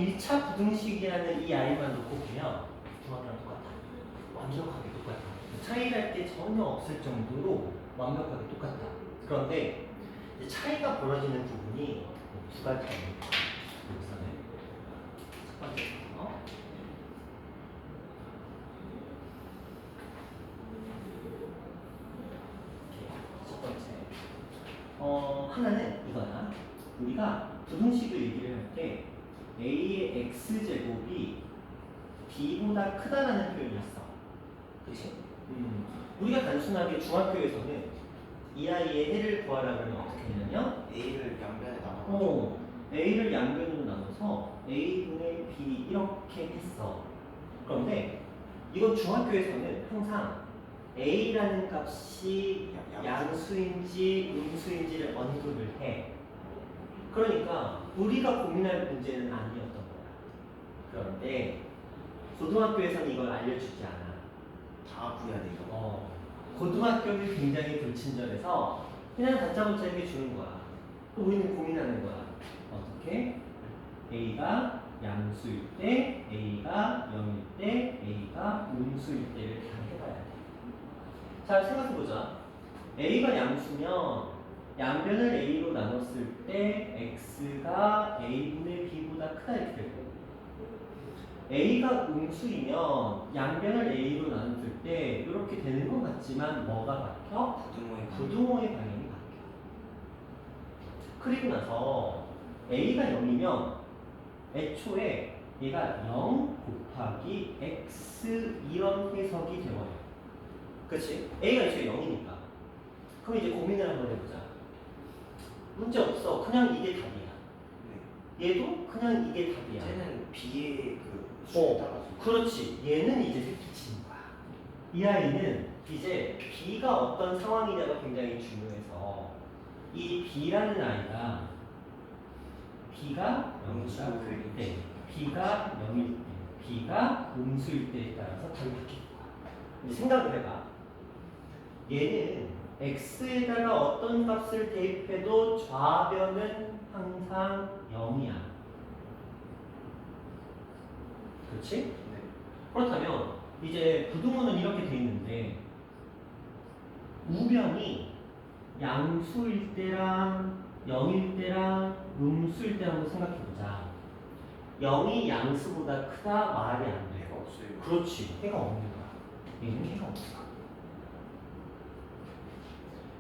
1차 부등식이라는 이 아이만 놓고 보면 중학교랑 똑같아. 완벽하게 똑같아. 차이랄 게 전혀 없을 정도로 완벽하게 똑같아. 그런데 이제 차이가 벌어지는 부분이 두 가지입니다. 여기서는 첫 번째 첫 번째 하나는 이거야. 우리가 부등식을 얘기를 할 때 a의 x제곱이 b보다 크다라는 표현이었어. 그치? 우리가 단순하게 중학교에서는 이 아이의 해를 구하라 그러면 어떻게 되냐면 A를 양변에 나눠. A를 양변으로 나눠서 A분의 B 이렇게 했어. 그런데 이건 중학교에서는 항상 A라는 값이 양수인지 음수인지를 언급을 해. 그러니까 우리가 고민할 문제는 아니었던 거야. 그런데 고등학교에서는 이걸 알려주지 않아. 다 구해야 돼 이거. 고등학교는 굉장히 불친절해서 그냥 다짜고짜 이렇게 주는 거야. 그럼 우리는 고민하는 거야. 어떻게? A가 양수일 때, A가 0일 때, A가 음수일 때를 다 해봐야 돼. 자, 생각해보자. A가 양수면 양변을 A로 나눴을 때 X가 A분의 B보다 크다 이렇게 되고, A가 음수이면 양변을 A로 나눴을 때 이렇게 되는 것 같지만 뭐가 바뀌어? 부등호의 방향이 바뀌어. 그리고 나서 A가 0이면 애초에 얘가 0 곱하기 X 이런 해석이 되어요. 그치? A가 애초에 0이니까. 그럼 이제 고민을 한번 해보자. 문제 없어. 그냥 이게 답이야. 네. 얘도 그냥 이게 답이야. 쟤는 B의 그 수에 따라서. 그렇지. 얘는 이제 새끼치는 거야. 이 아이는 이제 B가 어떤 상황이냐가 굉장히 중요해서 이 B라는 아이가 B가 0일 때, B가 0일 때, B가 음수일 때에 따라서 답이 바뀔 거야. 이제 생각을 해봐. 얘는 X에다가 어떤 값을 대입해도 좌변은 항상 0이야. 그렇지? 네. 그렇다면 이제 부등호는 이렇게 돼 있는데 우변이 양수일 때랑 0일 때랑 음수일 때 한번 생각해보자. 0이 양수보다 크다 말이 안 돼. 해가 없어요. 그렇지. 해가 없는 거야. 얘는 해가 없어.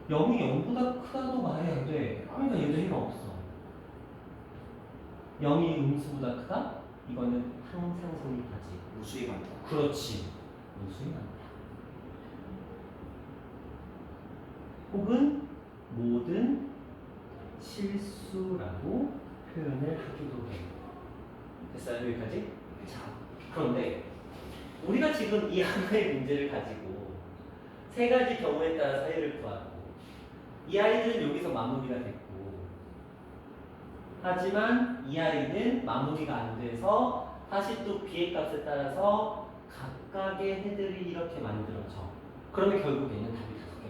0이 0보다 크다도 말이 안 돼. 그러니까 얘도 해가 없어. 0이 음수보다 크다? 이거는 항상 성립하지. 무수히 많다. 그렇지. 무수히 많다. 혹은 모든 실수라고 표현을 하기도 해. 됐어요? 여기까지? 자, 그런데 우리가 지금 이 하나의 문제를 가지고 세 가지 경우에 따라 사이를 구하고 이 아이들은 여기서 마무리가 됐고, 하지만 이 아이는 마무리가 안 돼서 다시 또 B의 값에 따라서 각각의 해들이 이렇게 만들어져. 그러면 결국에는 답이 5개.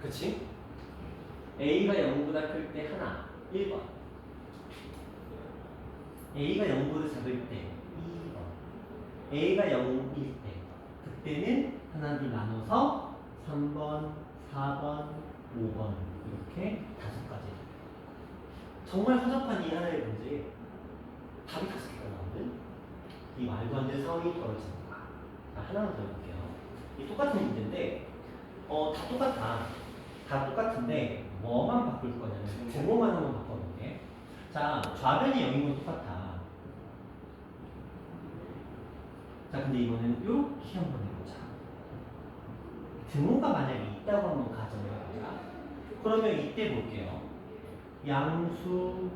그치? A가 0보다 클 때 하나, 1번. A가 0보다 작을 때 2번. A가 0일 때 그때는 하나 둘 나눠서 3번, 4번, 5번 이렇게 5가지. 정말 허접한 이 하나의 문제에 답이 5개가 나오는 이 말도 안 되는 상황이 벌어지는 거야. 자, 하나만 더 해볼게요. 이 똑같은 문제인데 다 똑같아. 다 똑같은데 뭐만 바꿀 거냐면 부호만 한번 바꿔볼게. 자, 좌변이 0인 건 똑같아. 자, 근데 이거는 이렇게 한번 해보자. 등호가 만약에 있다고 한번 가정을 해보자. 그러면 이때 볼게요. 양수,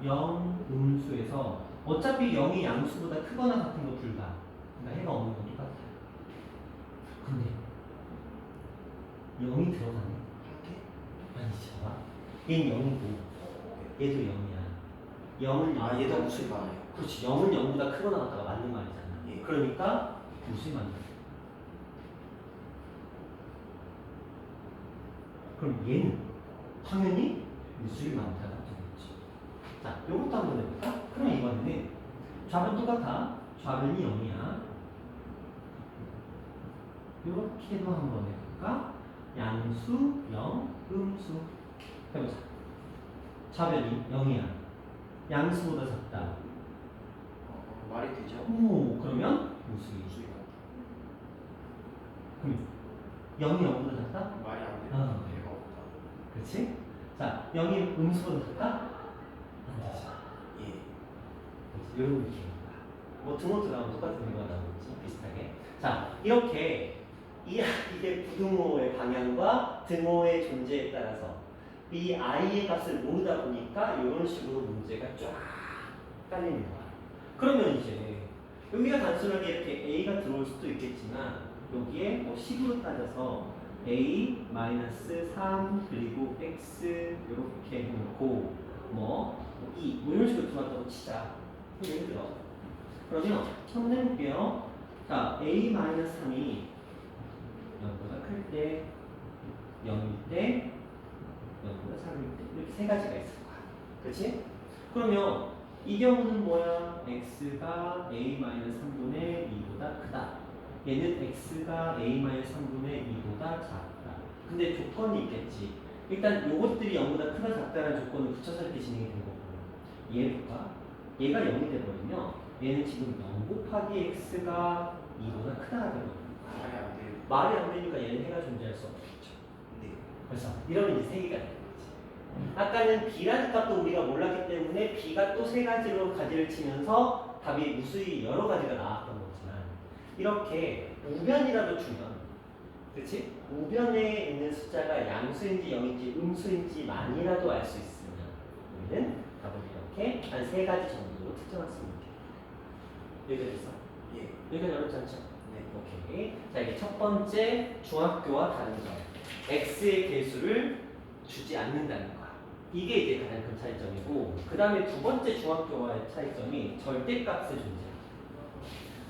0, 음수에서 어차피 0이 양수보다 크거나 같은 거 불가. 그러니까 해가 없는 건 똑같아요. 근데 0이 들어가네. 아니지, 봐봐. 얘는 0이고 얘도 0이야. 0을 얘도 무수히 많아요. 그렇지. 0은 0보다 크거나 같다가 맞는 말이잖아. 예. 그러니까 무수히 많다. 그럼 얘는 당연히 무수히 많다가 되겠지. 자, 요것도 한번 해볼까? 그럼 이번에는 좌변 똑같아. 좌변이 0이야. 요렇게도 한번 해볼까? 양수 0, 음수. 해보자. 좌변이 0이야. 양수보다 작다. 말이 되죠? 오, 그러면 무수히. 수익 그럼 0이 0보다 작다? 말이 안 되는 아. 배가 없다. 그렇지? 자, 0이 음수보다 작다? 안 되죠. 예. 그렇지. 이런 느낌입니다. 뭐 등호도 나오면 똑같은 경우가 나오겠지? 비슷하게. 자, 이렇게 이게 부등호의 방향과 등호의 존재에 따라서 이 i의 값을 모르다 보니까 이런 식으로 문제가 쫙 깔리는 거야. 그러면 이제 여기가 단순하게 이렇게 a가 들어올 수도 있겠지만 여기에 뭐 식으로 따져서 a-3 그리고 x 이렇게 해놓고 뭐 2, 뭐 이런 식으로 들어왔다고 치자. 예를 들어. 그러면 한번 해볼게요. 자, a-3이 0보다 클 때, 0일 때, 0보다 작을 때 이렇게 세 가지가 있을 거야. 그렇지? 그러면 이 경우는 뭐야? x가 a-3분의 2보다 크다. 얘는 x가 a-3분의 2보다 작다. 근데 조건이 있겠지. 일단 요것들이 0보다 크다 작다라는 조건을 붙여서 이렇게 진행이 된 거고. 얘 볼까? 얘가 0이 돼버리면 얘는 지금 0 곱하기 x가 2보다 크다가 되거든. 말이 안 돼요. 말이 안 되니까 얘는 해가 존재할 수 없겠죠. 네. 그래서 이러면 이제 세 개가 되는 거지. 아까는 b라는 값도 우리가 몰랐기 때문에 b가 또 세 가지로 가지를 치면서 답이 무수히 여러 가지가 나왔던 거지만 이렇게 우변이라도 주면, 그렇지? 우변에 있는 숫자가 양수인지 0인지 음수인지만이라도 알 수 있으면 우리는 답을 이렇게 한 세 가지 정도로 특정할 수 있는 게. 여기까지 됐어? 예. 여기까지 어렵지 않죠? 네. 오케이. 자, 이게 첫 번째 중학교와 다른 점. x의 개수를 주지 않는다는 거야. 이게 이제 가장 큰 차이점이고, 그 다음에 두 번째 중학교와의 차이점이 절대값의 존재.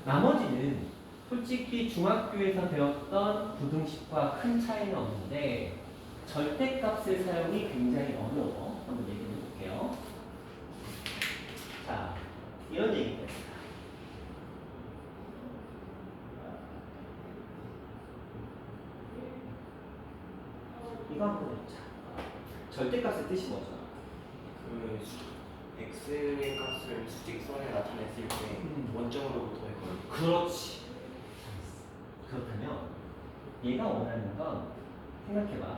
나머지는 솔직히 중학교에서 배웠던 부등식과 큰 차이는 없는데 절대값의 사용이 굉장히 어려워. 한번 얘기해 볼게요. 자, 이런 얘기가 있어요. 이거 한번 해보자. 절대값의 뜻이 뭐죠? 그 x의 값을 수직선에 나타냈을 때 원점으로부터의 거리. 그렇지. 잘했어. 그렇다면 얘가 원하는 건 생각해봐.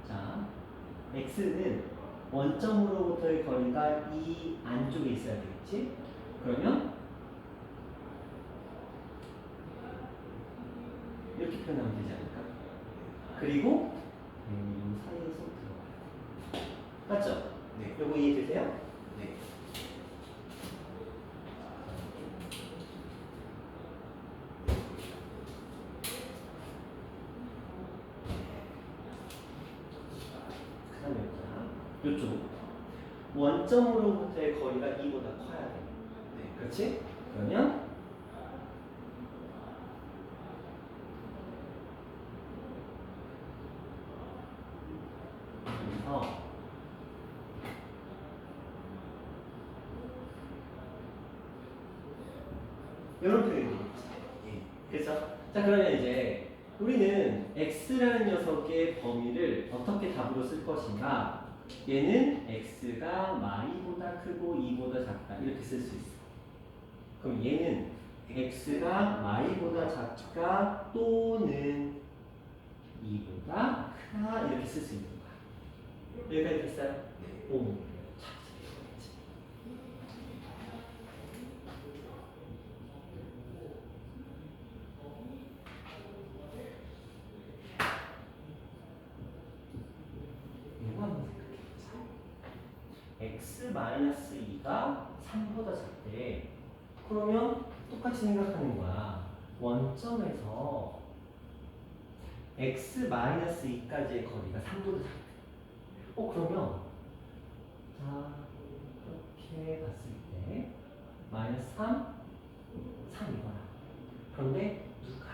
자, x는 원점으로부터의 거리가 이 안쪽에 있어야 되겠지? 그러면 이렇게 표현하면 되지 않을까? 그리고 이 사이에서 들어가요. 맞죠? 네. 요거 이해되세요? 네. 그 다음에 요쪽 원점으로부터의 거리가 2보다 커야 돼. 네. 그렇지? 그러면 여기서 이런 표현이 있지. 예. 그래서 자, 그러면 이제 우리는 x라는 녀석의 범위를 어떻게 답으로 쓸 것인가? 얘는 x가 마이보다 크고 2보다 작다 이렇게 쓸 수 있어. 그럼 얘는 x가 마이보다 작다 또는 2보다 크다 이렇게 쓸 수 있는 거야. 여기까지 됐어요? 네. 오. 이거 한번 생각해보자. x-2가 3보다 작대. 그러면 똑같이 생각하는 거야. 원점에서 x-2까지의 거리가 3보다 작대. 그러면 자 이렇게 봤을 때 마이너스 3, 3이거나. 그런데 누가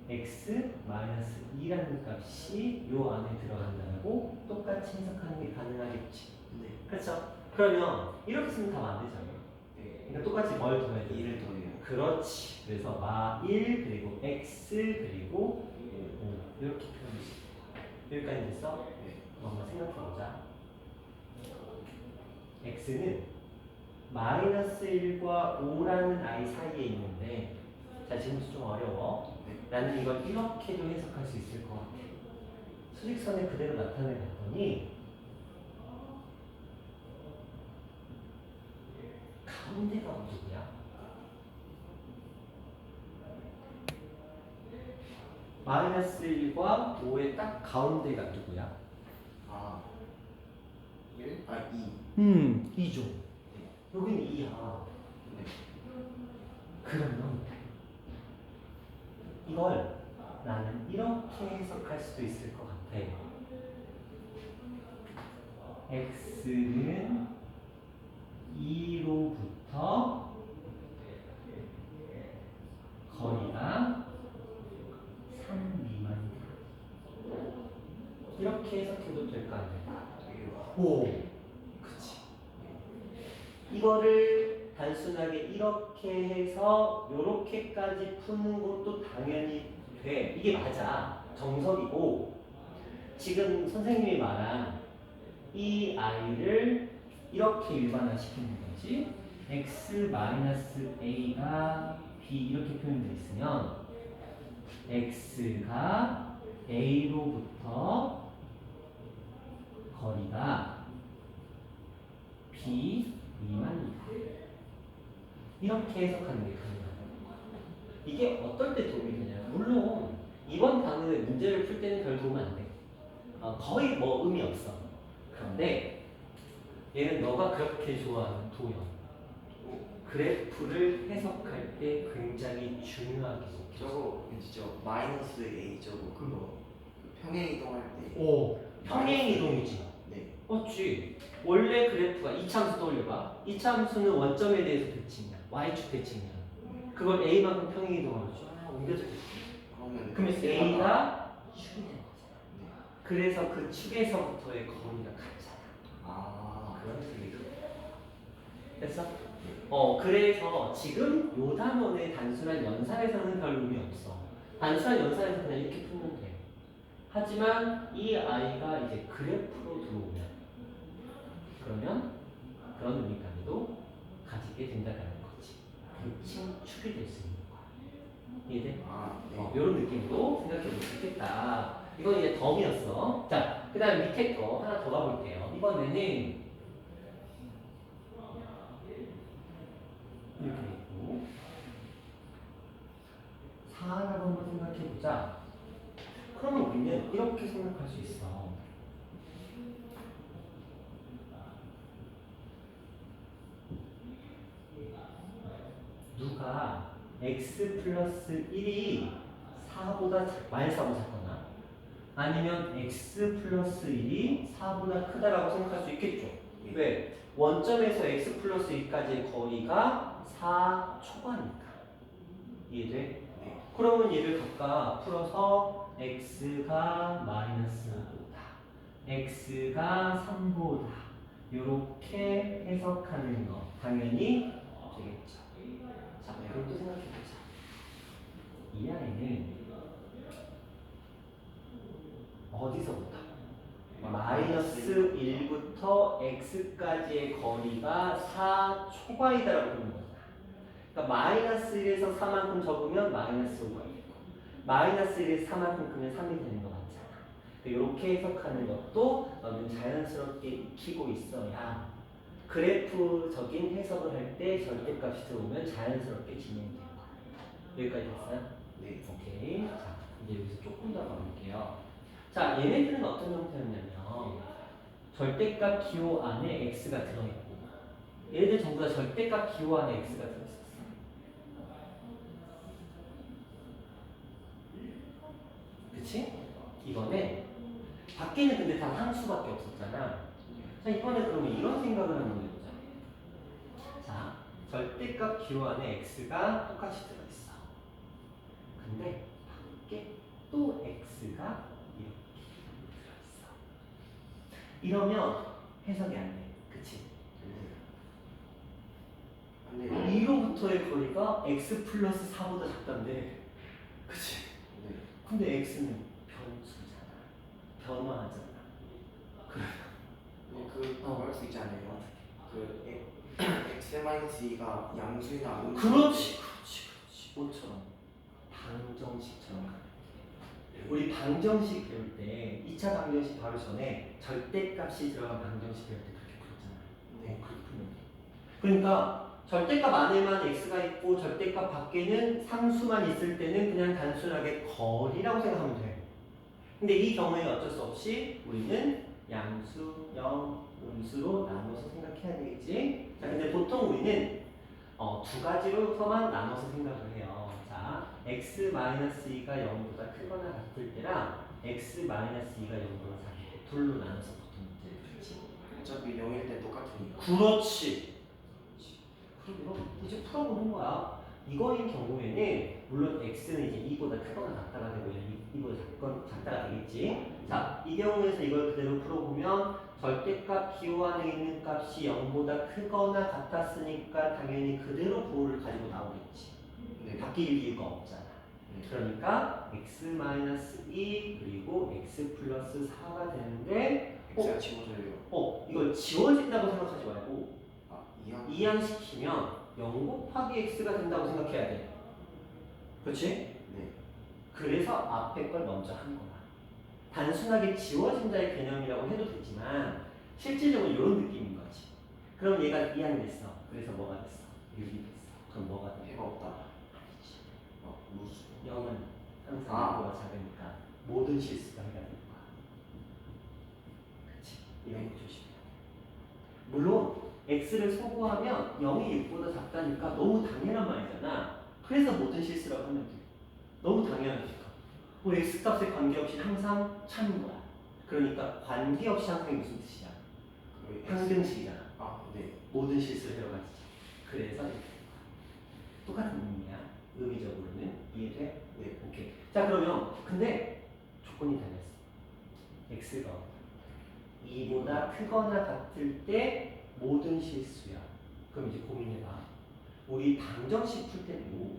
x 마이너스 2라는 값이 요 안에 들어간다고 똑같이 해석하는 게 가능하겠지. 네. 그렇죠? 그러면 이렇게 쓰면 답 안 되잖아요. 네. 그러니까 똑같이 뭘 더해야 돼? 2를 더해요. 그렇지. 그래서 마1 그리고 x 그리고 5 이렇게 표현할 수 있어. 여기까지 됐어? 네. 한번 생각해보자. x는 마이너스 1과 5라는 아이 사이에 있는데, 자 지금부터 좀 어려워. 네. 나는 이걸 이렇게도 해석할 수 있을 것 같아. 수직선에 그대로 나타내봤더니 가운데가 누구야? 마이너스 1과 5의 딱 가운데가 누구야? 아. 1? 아, 2. 2죠. 네. 여기는 2야. 네. 그러면 이걸 나는 이렇게 해석할 수도 있을 것 같아. x는 2로부터 거리가 3 미만이다. 이렇게 해석해도 될까 안 될까? 오, 그치. 이거를 단순하게 이렇게 해서 요렇게까지 푸는 것도 당연히 돼. 이게 맞아. 정석이고. 지금 선생님이 말한 이 아이를 이렇게 일반화시키는 거지. x-a가 b 이렇게 표현되어 있으면 x가 a로부터 거리가 b 미만이다. 이렇게 해석하는 게 가능하다는 거야. 이게 어떨 때 도움이 되냐? 물론 이번 단어의 문제를 풀 때는 별 도움 안 돼. 거의 뭐 의미 없어. 그런데 얘는 너가 그렇게 좋아하는 도형, 그래프를 해석할 때 굉장히 중요하게 생겨. 저거 진짜 마이너스 A 저거 그거 그 평행 이동할 때. 오, 평행 이동이지. 네. 맞지. 원래 그래프가 이참수 떠올려봐. 이참수는 원점에 대해서 대칭이야. y축 대칭이야. 그걸 a만큼 평행 이동하면 쫙 옮겨져. 그러면 a가 축이 되는 거잖아. 네. 그래서 그 축에서부터의 거리가 같잖아. 아. 그런 소리죠. 됐어? 그래서 지금 요 단원의 단순한 연산에서는 별 의미 없어. 단순한 연산에서 그냥 이렇게 풀면 돼. 하지만 이 아이가 이제 그래프로 들어오면, 그러면 그런 의미까지도 가지게 된다는 거지. 대칭 축이 될 수 있는 거야. 이해돼? 아, 네. 이런 느낌으로 생각해 볼 수 있겠다. 이건 이제 덤이었어. 자, 그 다음 밑에 거 하나 더 가볼게요. 이번에는 이렇게 있고 4라고 한번 생각해보자. 그러면 우리는 이렇게 생각할 수 있어. 누가 x 플러스 1이 4보다 마이너스 4보다 작거나 아니면 x 플러스 1이 4보다 크다라고 생각할 수 있겠죠. 왜? 원점에서 x 플러스 2까지의 거리가 4 초과니까. 이해돼? 네. 그러면 얘를 각각 풀어서 x가 마이너스 5다, x가 3보다 이렇게 해석하는 거 당연히 되겠죠. 자, 그럼 또 생각해보자. 이 아이는 어디서부터? 마이너스 1부터 x까지의 거리가 4 초과이다라고 보는 거잖아. 그러니까 마이너스 1에서 4만큼 적으면 마이너스 5가 되고 마이너스 1에서 4만큼 크면 3이 되는 거 맞잖아. 이렇게 해석하는 것도 너는 자연스럽게 익히고 있어야 그래프적인 해석을 할 때 절대값이 들어오면 자연스럽게 진행될 거야. 여기까지 됐어요? 네. 오케이. 자, 이제 여기서 조금 더 가볼게요. 자, 얘네들은 어떤 형태였냐면 절대값 기호 안에 x가 들어있고 얘네들 전부 다 절대값 기호 안에 x가 들어있었어. 그치? 이번에 밖에는 근데 단 한 수밖에 없었잖아. 자, 이번에 그러면 이런 생각을 한번 해보자. 자, 절대값 기호 안에 x가 똑같이 들어있어. 근데 밖에 또 x가 이렇게 들어있어. 이러면 해석이 안 돼. 그치? 네. 2로부터의 거리가 x 플러스 4보다 작단데. 그치? 네. 근데 x는 변수잖아. 변화하잖아. 그래. 그거 할 수 있지 않아요? x-2가 양수나 그렇지. 뭐처럼? 방정식처럼 가는 거야. 우리 방정식 배울 때 2차 방정식 바로 전에 절대값이 들어간 방정식 배울 때 그렇게 풀었잖아. 네. 그렇게 풀면 돼. 그러니까 절대값 안에만 x가 있고 절대값 밖에는 상수만 있을 때는 그냥 단순하게 거리라고 생각하면 돼. 근데 이 경우에 어쩔 수 없이 우리는 양수, 영, 음수로 나눠서 생각해야 되겠지. 자, 근데 보통 우리는 두 가지로서만 나눠서 생각을 해요. 자, x-2가 0보다 크거나 같을 때랑 x-2가 0보다 작을 때 둘로 나눠서 보통 문제를 풀지. 어차피 0일 때 똑같으니까. 그렇지. 그럼 이제 풀어보는 거야. 이거인 경우에는 물론 x는 이제 2보다 크거나 같다가 되고 2보다 작다가 되겠지. 자, 이 경우에서 이걸 그대로 풀어보면 절대값 기호 안에 있는 값이 0보다 크거나 같았으니까 당연히 그대로 부호를 가지고 나오겠지. 네. 바뀔 이유가 없잖아. 네. 그러니까 x-2 그리고 x 플러스 4가 되는데 x가 지워져요. 이걸 지워진다고 생각하지 말고 아, 이항시키면 0 곱하기 x가 된다고 생각해야 돼. 그렇지? 네. 그래서 앞에 걸 먼저 한 거야. 단순하게 지워진다의 개념이라고 해도 되지만 실질적으로 이런 느낌인 거지. 그럼 얘가 이항이 됐어. 그래서 뭐가 됐어? 6이 됐어. 그럼 뭐가 돼? 해가 없다. 아니지. 무수. 0은 항상 0보다 작으니까 모든 실수가 해가 되는 거야. 그치? 이런 거 조심해야 돼. 물론 x를 소구하면 0이 6보다 작다니까 너무 당연한 말이잖아. 그래서 모든 실수라고 하면 돼. 너무 당연하니까. 뭐 x값에 관계없이 항상 참인 거야. 그러니까 관계없이 항상 무슨 뜻이야? 평등식이잖아. 아, 네. 모든 실수를 해가지고. 그래서 이렇게 된 거야. 똑같은 의미야. 의미적으로는 이해돼? 네. 오케이. 자, 그러면 근데 조건이 달렸어. x가 2보다 크거나 같을 때 모든 실수야. 그럼 이제 고민해봐. 우리 방정식 풀 때도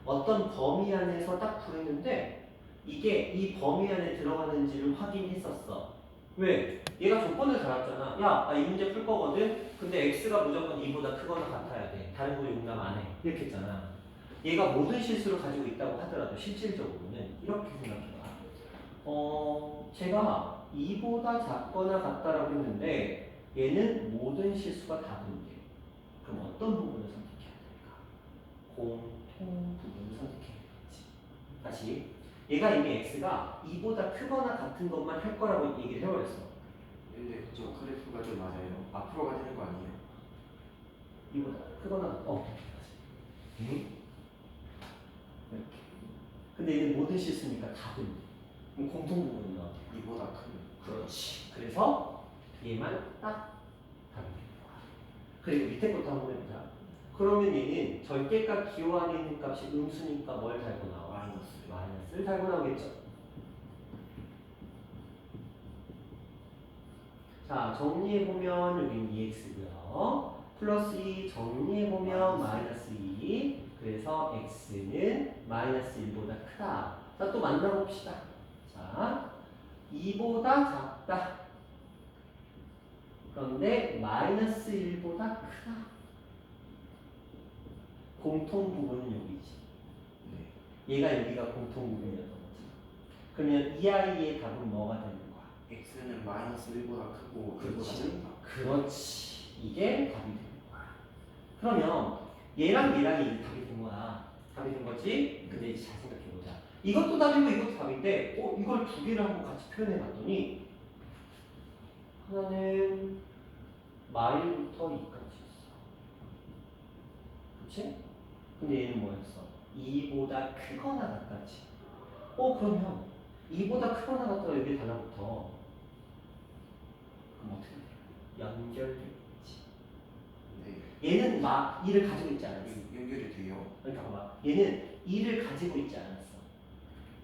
어떤 범위 안에서 딱 구했는데 이게 이 범위 안에 들어가는지를 확인했었어. 왜? 얘가 조건을 달았잖아. 야, 나 이 문제 풀 거거든. 근데 x가 무조건 2보다 크거나 같아야 돼. 다른 거 용납 안 해. 이렇게 했잖아. 얘가 모든 실수를 가지고 있다고 하더라도 실질적으로는 이렇게 생각해봐. 제가 2보다 작거나 같다라고 했는데 얘는 모든 실수가 다른데 그럼 어떤 부분을 선택해야 될까? 공통 부분을 선택해야겠지. 다시 얘가 이미 x가 2보다 크거나 같은 것만 할 거라고 얘기를 해버렸어. 근데 저 그래프가 좀 맞아요. 앞으로 가는 거 아니에요? 2보다 크거나 이렇게. 근데 얘는 모든 실수니까 다른 공통 부분이 나와. 이보다 큰. 그렇지. 그래서 얘만 딱 답이 되는 거야. 그리고 밑에 것도 한번 해보자. 그러면 얘는 절대값 기호 안에 있는 값이 음수니까 뭘 달고 나와? 마이너스. 마이너스를 달고 나오겠죠. 자, 정리해보면 여기는 2x고요. 플러스 2 정리해보면 마이너스 2. 그래서 x는 마이너스 1보다 크다. 자, 또 만나봅시다. 자, 2보다 작다. 그런데 마이너스 1보다 크다. 공통 부분은 여기지. 네. 얘가 여기가 공통 부분이었던 거지. 그러면 이 아이의 답은 뭐가 되는 거야? x는 마이너스 1보다 크고 1보다 그렇지. 작다. 그렇지. 이게 답이 되는 거야. 그러면 얘랑 얘랑이 답이 된 거야. 답이 된 거지? 근데 이제 잘 생각해보자. 이것도 답이고 이것도 답인데 이걸 두 개를 한번 같이 표현해봤더니 하나는 마일부터 2까지였어. 그렇지? 근데 얘는 뭐였어? 2보다 크거나 같다지. 그러면 2보다 크거나 같다가 여기에 달라붙어. 그럼 어떻게 돼? 연결되겠지. 네. 얘는 2를 가지고 있지 않았어. 연결이 돼요. 그러니까 봐봐. 얘는 2를 가지고 있지 않았어.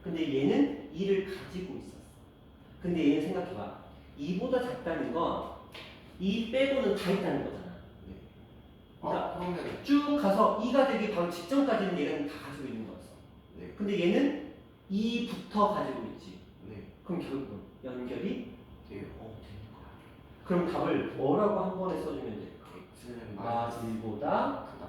근데 얘는 2를 가지고 있었어. 근데 얘는 생각해봐. 2보다 작다는 건 2 빼고는 다 있다는 거잖아. 네. 그러니까 그러면 쭉 가서 2가 되기 바로 직전까지는 얘는 다 가지고 있는 거였어. 네. 근데 얘는 2부터 가지고 있지. 네. 그럼 결국은 연결이 돼요. 되는 거야. 그럼 답을 뭐라고 한 번에 써주면 돼? X는 아, 1보다 크다.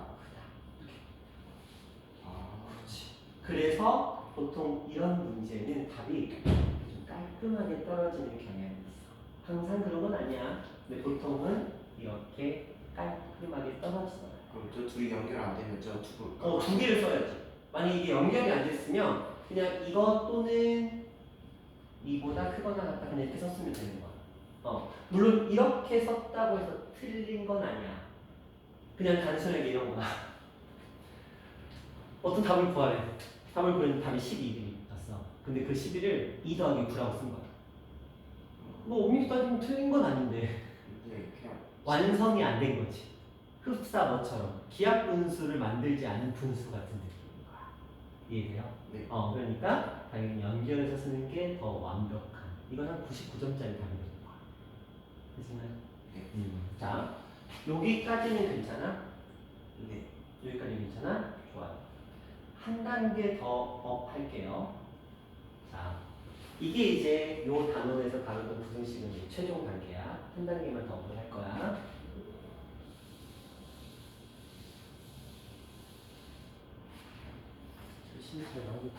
아, 그렇지. 그래서 보통 이런 문제는 답이 좀 깔끔하게 떨어지는 경향이 있어. 항상 그런 건 아니야. 근데 보통은 이렇게 깔끔하게 떨어지더라. 그럼 저 둘이 연결 안 되면 저 두. 두 개를 써야지. 만약에 이게 연결이 안 됐으면 그냥 이거 또는 이보다 크거나 같다 그냥 이렇게 썼으면 되는 거야. 물론 이렇게 썼다고 해서 틀린 건 아니야. 그냥 단순하게 이런 거야. 어떤 답을 구하래. 답을 구했는데 답이 12였어. 근데 그 11을 2 더하기 9라고 쓴 거야. 뭐 오미수 따지면 틀린 건 아닌데 네, 그냥 완성이 안 된 거지. 흡사 너처럼 기하 분수를 만들지 않은 분수 같은 느낌인 거야. 이해돼요? 네. 그러니까 당연히 연결해서 쓰는 게 더 완벽한. 이건 한 99점짜리 답이거든. 그렇지만 네. 자 여기까지는 괜찮아? 네. 여기까지 괜찮아? 좋아요. 한 단계 더 업 할게요. 자, 이게 이제 요 단원에서 다루던 부등식은 이제 최종 단계야. 한 단계만 더 업을 할 거야. 조심히 잘 나오겠지?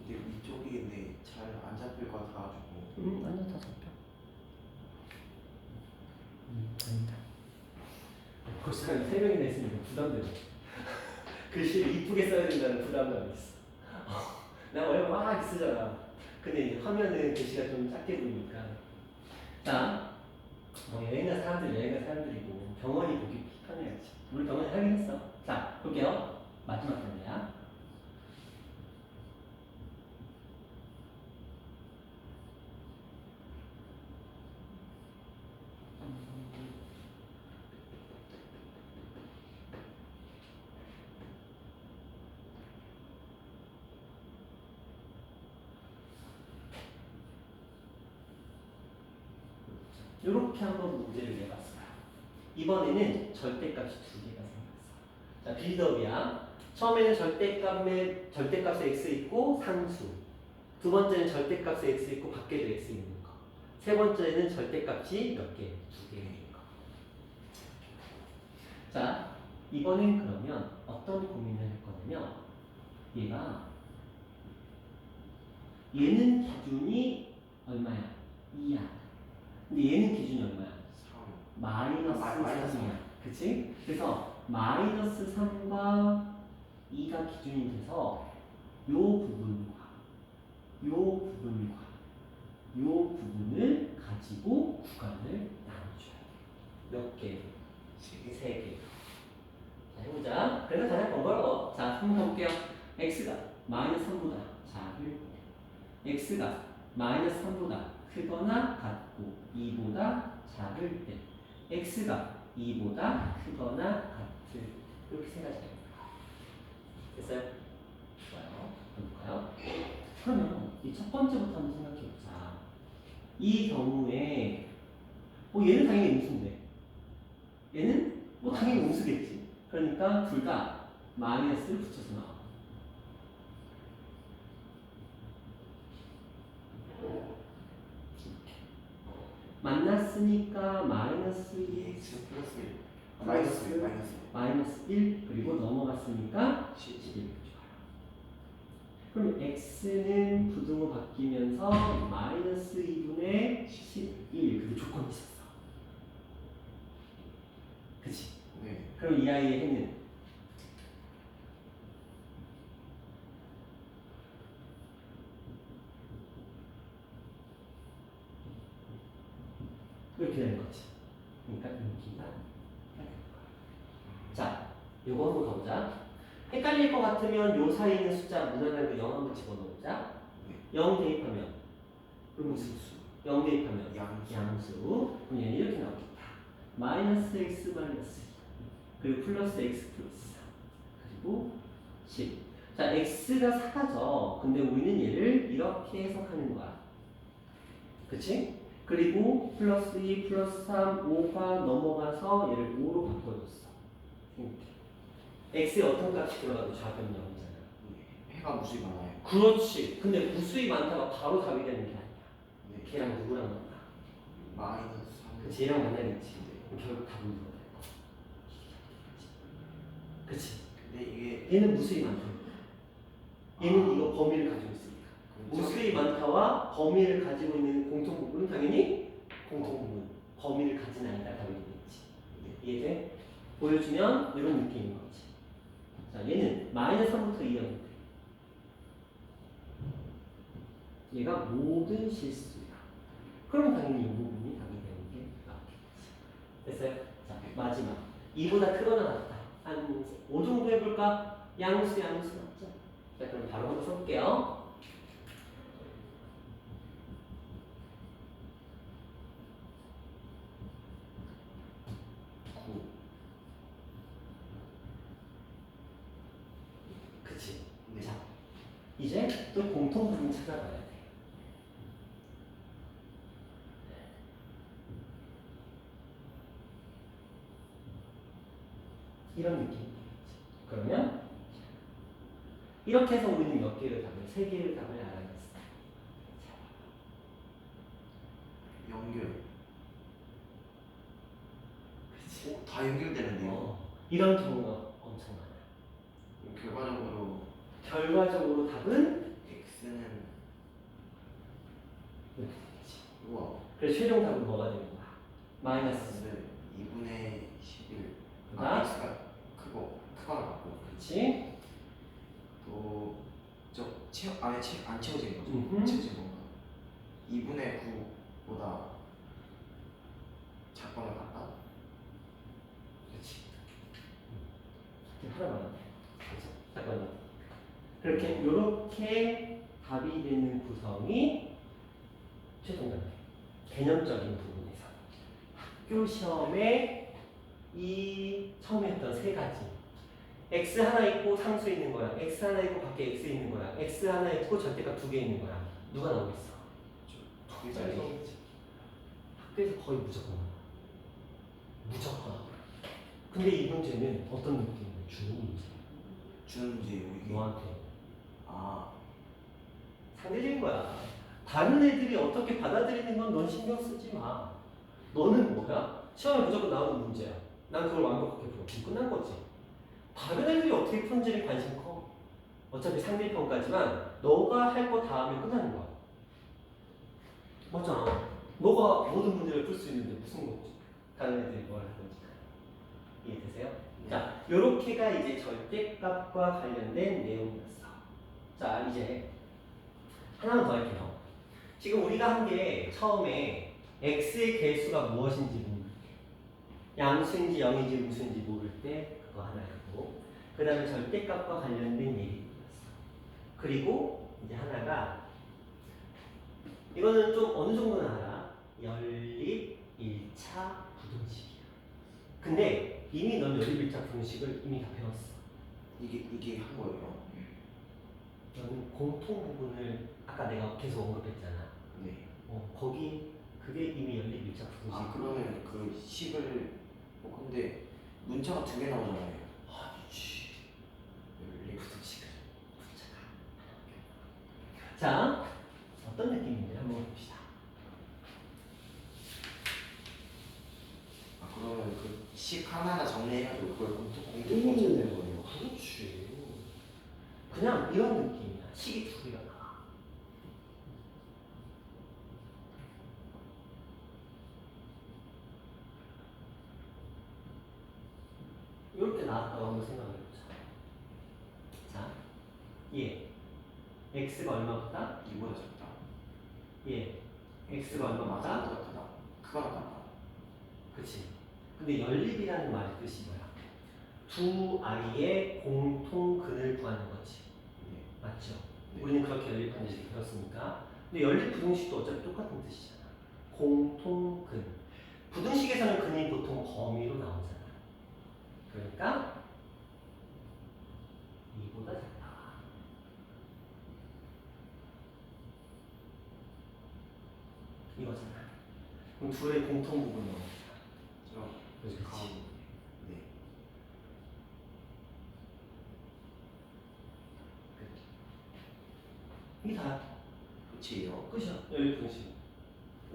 근데 이쪽이 근데 잘 안 잡힐 것 같아가지고. 완전 다 잡혀. 아니다. 벌써 한 3명이나 있으니까 부담되네. 글씨를 이쁘게 써야 된다는 부담감이 있어. 나 원래 막 쓰잖아. 근데 이제 화면은 글씨가 좀 작게 보이니까. 자, 여행 간 사람들 여행 간 사람들이고 병원이 보기 편해야지. 우리 병원에 하긴 했어. 자, 볼게요. 마지막 단계야. 이렇게 한번 문제를 내봤어요. 이번에는 절대값이 두 개가 생겼어. 자, 빌드업이야. 처음에는 절대값에 x 있고 상수. 두 번째는 절대값에 x 있고 밖에도 x 있는 거. 세 번째는 절대값이 몇 개? 두 개 있는 거. 자, 이번엔 그러면 어떤 고민을 할 거냐면 얘는 기준이 얼마야? 2야. 근데 얘는 기준이 얼마야? 3. 마이너스 마이너스 3이야. 그치? 그래서 마이너스 3과 2가 기준이 돼서 요 부분과 요 부분과 요 부분을 가지고 구간을 나눠줘야 돼. 몇 개? 3개. 자, 해보자. 그래서 가장 번거로워. 자, 한번 가볼게요. x가 마이너스 3보다 작을 때 x가 마이너스 3보다 크거나 같고 2보다 작을 때 x가 2보다 크거나 같을 이렇게 생각하시면 됩니다. 됐어요? 좋아요. 볼까요? 그러면 이 첫 번째부터 한번 생각해보자. 이 경우에 얘는 당연히 음수인데 얘는 당연히 음수겠지. 그러니까 둘 다 마이너스를 붙여서 나와. 만났으니까 마이너스 2 X 플러스 1. 마이너스 1. 마이너스 1 그리고 넘어갔으니까 11. 11 그럼 x는 부등호 바뀌면서 마이너스 2분의 11 그게 조건이 있었어. 그치? 네. 그럼 이 아이의 해는 이렇게 되는 거지. 그러니까 인기가 되는 거야. 자, 요거 한번 가보자. 헷갈릴 것 같으면 요 사이에 있는 숫자 무난한 거 0 한번 집어넣자. 네. 0 대입하면 음수. 0 대입하면 양수. 양수. 그럼 얘는 이렇게 나오겠다. 마이너스 x 마이너스 2 그리고 플러스 x 플러스 4 그리고 10. 자, x가 4죠. 근데 우리는 얘를 이렇게 해석하는 거야. 그치? 그리고 플러스 2, 플러스 3, 5가 넘어가서 얘를 5로 바꿔줬어. 이렇게. x에 어떤 값이 들어가도 좌변 0이잖아. 해가 무수히 많아요. 그렇지. 근데 무수히 많다가 바로 답이 되는 게 아니야. 네. 걔랑 누구랑 만나? 마이너스 3. 그치, 얘랑 만나겠지. 그럼 결국 답은 누가 될 거야? 그치? 근데 이게 얘는 무수히 많다. 얘는 이거 범위를 가지고 있으니까. 무수히 많다와 범위를 가지고 있는 공통 부분은 당연히 공통 부분. 범위를 가진 아이가 답이 되겠지. 이해돼? 보여주면 이런 느낌인 거지. 자, 얘는 마이너스 3부터 2였는데 얘가 모든 실수야. 그럼 당연히 이 부분이 답이 되는 게 맞겠지. 됐어요? 자, 마지막. 2보다 크거나 같다. 한 5 정도 해볼까? 양수 맞죠? 자, 그럼 바로 한번 써볼게요. 그치? 네. 자, 이제 또 공통 부분 찾아봐야 돼. 이런 느낌이겠지. 그러면 이렇게 해서 우리는 몇 개의 답을, 3개의 답을 알아냈어. 연결. 그치? 다 연결되는데요. 이런 경우가 엄청 많아. 결과적으로 답은 x는 이렇게 되겠지. 우와. 그래서 최종 답은 뭐가 되는 거야? 마이너스. 2분의 11. 그다음? x가 크거나 같고. 그렇지? 안에 안 채워진 거죠. 음흠. 채워진 건가? 2분의 9보다 작거나 같다. 그렇지. 하나만 해. 그렇죠? 잠깐만. 그렇게 요렇게 답이 되는 구성이 최종 답. 개념적인 부분에서 학교 시험에 이 처음에 했던 3가지. x 하나 있고 상수 있는 거야. x 하나 있고 밖에 x 있는 거야. x 하나 있고 절대값 2개 있는 거야. 누가 나오겠어? 두 개짜리. 학교에서 거의 무조건 나와. 무조건. 근데 이 문제는 어떤 느낌이야? 주는 문제. 주는 문제 여기. 너한테. 아, 상대적인 거야. 다른 애들이 어떻게 받아들이는 건 넌 신경 쓰지 마. 너는 뭐야? 시험에 무조건 나오는 문제야. 난 그걸 완벽하게 풀어. 그럼 끝난 거지. 다른 애들이 어떻게 푸는지에 관심 커. 어차피 상대평가지만 너가 할 거 다 하면 끝나는 거야. 맞잖아. 너가 모든 문제를 풀 수 있는데 무슨 거지? 다른 애들이 뭘 할 건지. 이해되세요? 자, 요렇게가 이제 절대값과 관련된 내용이었어. 자, 이제 하나만 더 할게요. 지금 우리가 한 게 처음에 x의 개수가 무엇인지 모를 때, 양수인지 0인지 무수인지 모를 때 그거 하나였고, 그 다음에 절대값과 관련된 얘기였어. 그리고 이제 하나가 이거는 좀 어느 정도는 알아. 연립 1차 부등식이야. 근데 이미 넌 연립 1차 부등식을 이미 다 배웠어. 이게 한 거예요. 너는 공통 부분을 아까 내가 계속 언급했잖아. 네. 거기 그게 이미 연립 1차 부등식. 아, 그러면 그 식을 근데 문자가 2개 나오잖아요. 아니지. 연립. 부등식을 문자가. 자, 어떤 느낌인지 한번 봅시다. 아, 그러면 그 식 하나하나 정리해가지고 그걸 공통 되는 거예요. 그렇지. 그냥 이런 느낌이야. 식이 2개가 나와. 이렇게 나왔다고 한번 생각해보자. 자, 예. x가 얼마보다? 이보다 작다. 예. x가 얼마보다? 마사보다 크다. 크거나 같다. 그치. 근데 연립이라는 말의 뜻이 뭐야? 두 아이의 공통근을 구하는 거지. 네. 맞죠? 네. 우리는 그렇게 연립하는 식을 배웠으니까. 근데 연립 부등식도 어차피 똑같은 뜻이잖아. 공통근. 부등식에서는 근이 보통 범위로 나오잖아. 그러니까 이보다 작다. 그럼 둘의 공통 부분은 저 그렇지. 네. 이게 다야. 그치요. 끝이야. 연립분식.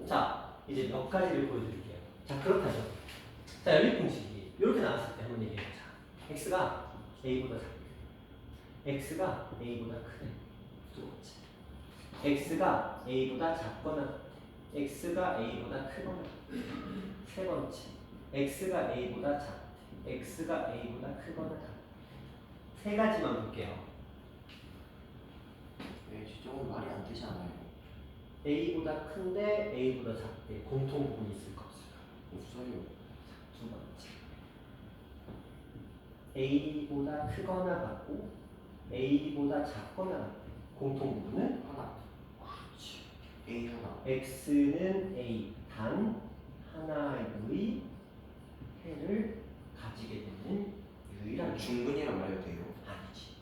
자, 이제 몇 가지를 보여드릴게요. 자, 그렇다죠. 자, 연립분식이 이렇게 나왔을 때 한번 얘기해보자. x가 a보다 작고, x가 a보다 크네. 두 번째. x가 a보다 작거나, x가 a보다 크거나. 세 번째. x가 a보다 작대, x가 a보다 크거나 같대. 세 가지만 볼게요. 네, 저건 말이 안 되지 않아요? a보다 큰데 a보다 작대. 공통 부분이 있을까 없을까? 없어요. 두 번째. a보다 크거나 같고 a보다 작거나 같대. 공통 부분은 하나. 그렇지. A 하나. x는 a 단 하나의 해를 가지게 되는 유일한 중근이란 말해도 돼요? 아니지.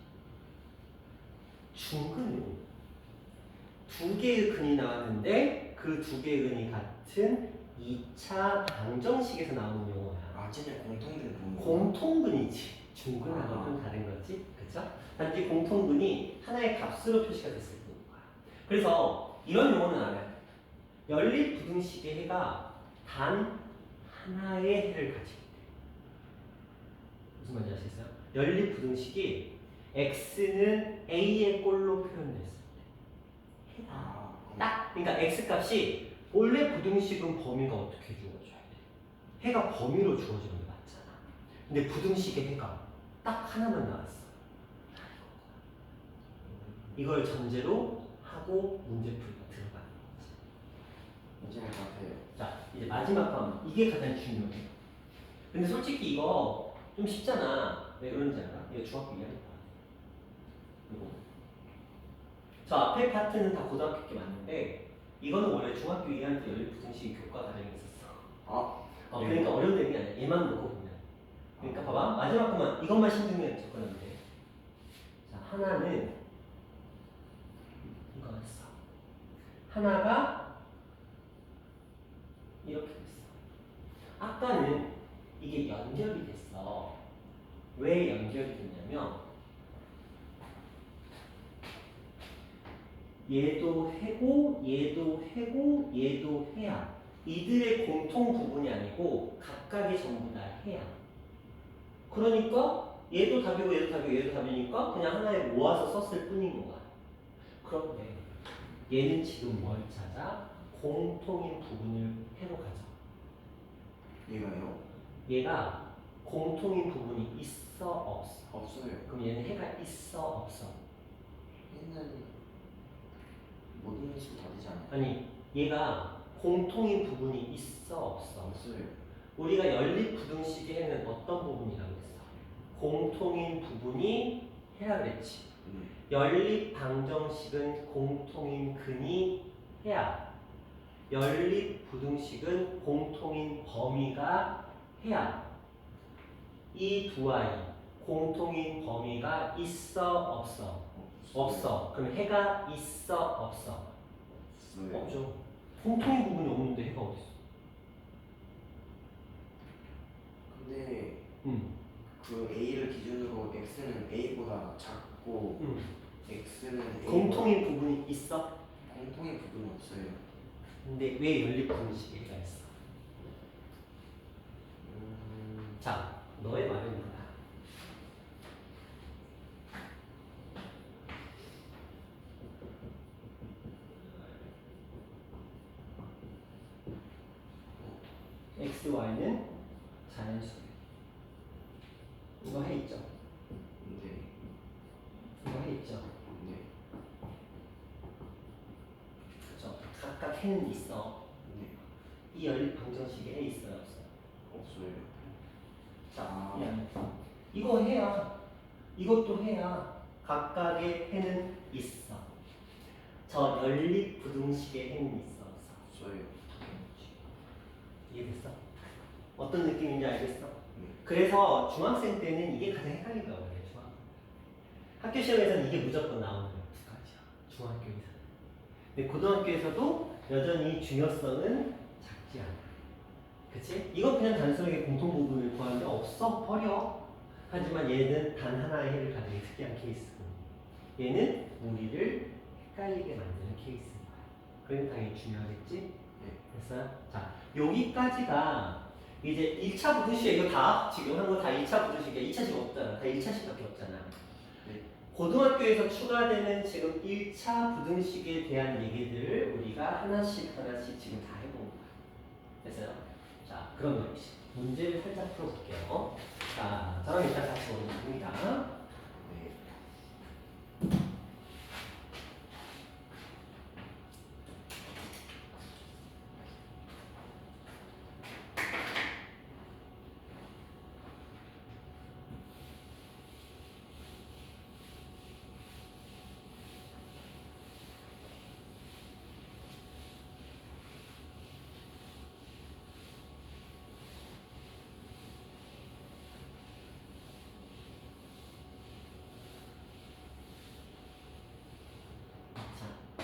중근은 두 개의 근이 나왔는데 그 두 개의 근이 같은 2차 방정식에서 나오는 용어야. 아, 쟤네 공통된 부분. 공통근이지. 중근하고는 좀 다른 거지. 그쵸? 단지 공통근이 하나의 값으로 표시가 됐을 뿐인 거야. 그래서 이런 용어는 알아요. 연립부등식의 해가 단 하나의 해를 가지고 있대. 무슨 말인지 아시겠어요? 연립부등식이 x는 a의 꼴로 표현됐을 때 해가 아, 딱, 그러니까 x값이 원래 부등식은 범위가 어떻게 주어져야 돼? 해가 범위로 주어지는 게 맞잖아. 근데 부등식의 해가 딱 하나만 나왔어. 이걸 전제로 하고 문제풀이가 들어가는 거지. 이제 같아요. 자, 이제 마지막 건 이게 가장 중요해요. 근데 솔직히 이거 좀 쉽잖아. 왜 그런지 알아? 이거 중학교 2학년 거. 이거. 저 앞에 파트는 다 고등학교 게 맞는데 이거는 원래 중학교 2학년 때 연립부등식 교과 과정에 있었어. 아, 네. 그러니까 어려운 내용이 아니야. 얘만 놓고 보면. 그러니까 봐봐. 마지막 것만 이것만 신중히 접근하면 돼. 자, 하나는 이거 했어. 하나가 이렇게 됐어. 아까는 이게 연결이 됐어. 왜 연결이 됐냐면 얘도 해고, 얘도 해고, 얘도 해야. 이들의 공통 부분이 아니고 각각이 전부 다 해야. 그러니까 얘도 답이고 얘도 답이고 얘도 답이니까 그냥 하나에 모아서 썼을 뿐인 거야. 그런데 얘는 지금 뭘 찾아? 공통인 부분을 해로 가져. 얘가요? 얘가 공통인 부분이 있어 없어? 없어요. 그럼 얘는 해가 있어 없어? 얘는 모든 수 다 되지 않아요? 아니 얘가 공통인 부분이 있어 없어? 없어요. 우리가 연립부등식의 해는 어떤 부분이라고 했어? 공통인 부분이 해라 그랬지. 연립방정식은 공통인 근이 해야. 연립부등식은 공통인 범위가 해야. 이 두 아이 공통인 범위가 있어 없어? 없어. 그럼 해가 있어 없어? 없어요. 없죠. 공통인 부분이 없는데 해가 어디 있어? 근데 응. 그 A를 기준으로 X는 A보다 작고 응. X는 공통인 부분이 있어? 공통인 부분은 없어요. 근데 왜 연립부등식에 해가 있어? 자, 너의 말은 뭐야? x, y는 자연수. 이거 해 있죠? 네. 이거 해 있죠? 네. 그렇죠. 각각 해는 있어. 네. 이 연립방정식에 해 있어요, 없어요? 없어요. 자, 미안해. 이거 해야, 이것도 해야 각각의 해는 있어. 저 연립부등식의 해는 있어, 없어? 없어요. 이해됐어? 어떤 느낌인지 알겠어? 네. 그래서 중학생 때는 이게 가장 헷갈리더라고요. 중학교. 학교 시험에서는 이게 무조건 나오는 두 가지야. 중학교에서는. 근데 고등학교에서도 여전히 중요성은 작지. 같지 않아. 그치? 이건 그냥 단순하게 공통 부분을 구하는데 없어? 버려. 하지만 얘는 단 하나의 해를 가진 특이한 케이스고 얘는 우리를 헷갈리게 만드는 케이스인 거야. 그러니까 당연히 중요하겠지? 네. 됐어요? 자, 여기까지가 이제 1차 부등식 이거 다 지금 한 거 다 2차 부등식이야. 2차식 없잖아. 다 1차식밖에 없잖아. 네. 고등학교에서 추가되는 지금 1차 부등식에 대한 얘기들을 우리가 하나씩 지금 다 해본 거야. 됐어요? 자, 그럼 문제를 살짝 풀어볼게요. 자, 저랑 일단 같이 보겠습니다. 네.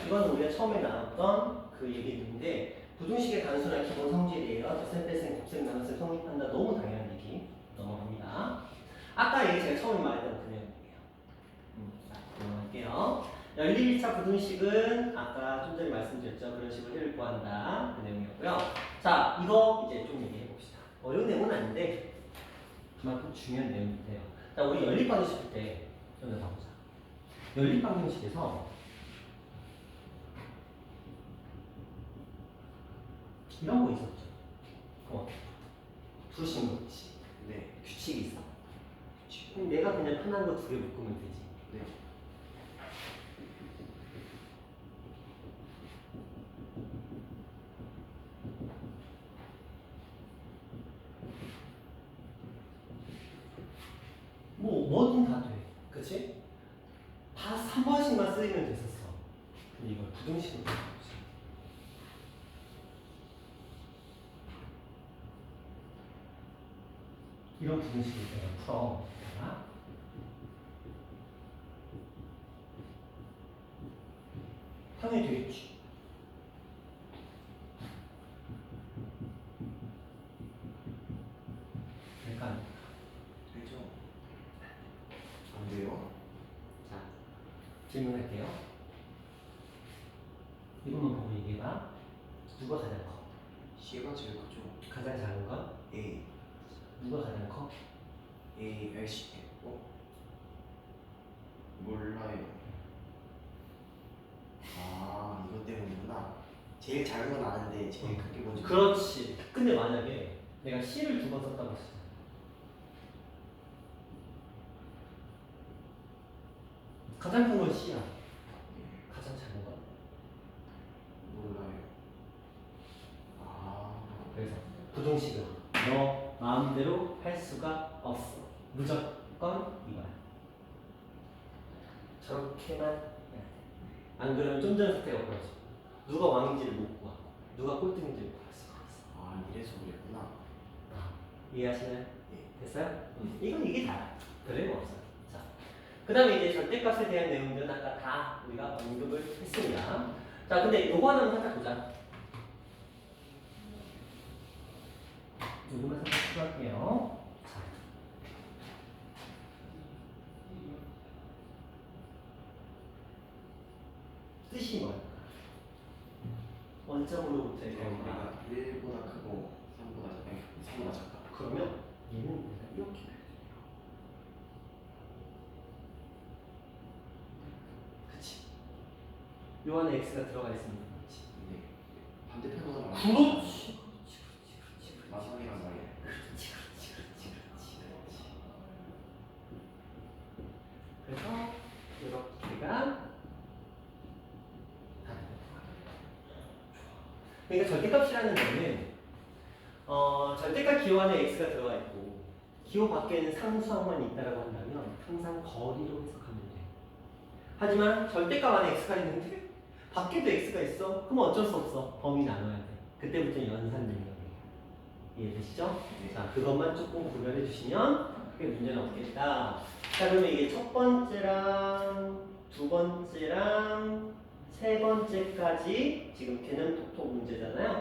이건 우리가 처음에 나눴던 그 얘기인데 부등식의 단순한 기본 성질이에요. 덧셈, 뺄셈, 곱셈, 나눗셈, 성립한다. 너무 당연한 얘기 넘어갑니다. 아까 얘기 제가 처음에 말했던 그 내용이에요. 자, 넘어갈게요. 열린 1차 부등식은 아까 좀 전에 말씀드렸죠. 그런 식으로 해를 구한다. 그 내용이었고요. 자, 이거 이제 좀 얘기해 봅시다. 어려운 내용은 아닌데 그만큼 중요한 내용인데요. 자, 우리 연립 방정식 때 좀 더 봐보자. 연립 방정식에서 이런 거 있었죠. 부르신 거 있지. 네. 규칙이 있어. 그럼 내가 그냥 편한 거 두 개 묶으면 되지. 네. 뭐든 다 돼. 그치? 다 3번씩만 쓰이면 됐었어. 근데 이걸 부등식으로 바꿔보자. 이런 부등식을 내가 풀어. 자. 당연히 되겠지. 될까? 되죠. 안 돼요? 자, 질문할게요. 이것만 보고 얘기해봐. 누가 가장 커? C가 제일 크죠. 가장 작은 건? A. 누가 가장 커? A, L, C. 몰라요. 아, 이것 때문이구나. 제일 작은 건 아는데 제일 크게 뭔지. 그렇지. 근데 만약에 내가 C를 두 번 썼다고 했어. 가장 큰 건 C야. 가장 작은 건? 몰라요. 아, 그래서 부등식은 너 마음대로 할 수가 없어. 무조건 이거야. 저렇게만 해야 돼. 안 그러면 좀 전에 사태가 벌어져. 누가 왕인지를 못 구하. 누가 꼴등인지를 구할 수가 없어. 아, 이래서 그랬구나. 이해하시나요? 네. 됐어요? 이건 이게 다야. 별의거 없어요. 자, 그 다음에 이제 절대값에 대한 내용들은 아까 다 우리가 언급을 했습니다. 자, 근데 요거 하나만 살짝 보자. 요거만 살짝 추가할게요. 자. 뜻이 뭐야? 원점으로부터의 변화. 내가 1보다 크고 3보다 작다. 그러면 얘는 내가 이렇게 해야 돼. 그치? 요 안에 x가 들어가 있으면 그렇지. 네. 반대편보다 그렇지. 마상이란 말이야. 그렇지. 그래서 이렇게가 그러니까 절대값이라는 거는 절대값 기호 안에 x가 들어가 있고 기호 밖에는 상수항만 있다라고 한다면 항상 거리로 해석하면 돼. 하지만 절대값 안에 x가 있는데 밖에도 x가 있어? 그럼 어쩔 수 없어. 범위 나눠야 돼. 그때부터 연산 능력이에요. 이해되시죠? 네. 자, 그것만 조금 구별해 주시면 크게 문제는 없겠다. 자, 그러면 이게 첫 번째랑 두 번째랑 세 번째까지 지금 개념 톡톡 문제잖아요.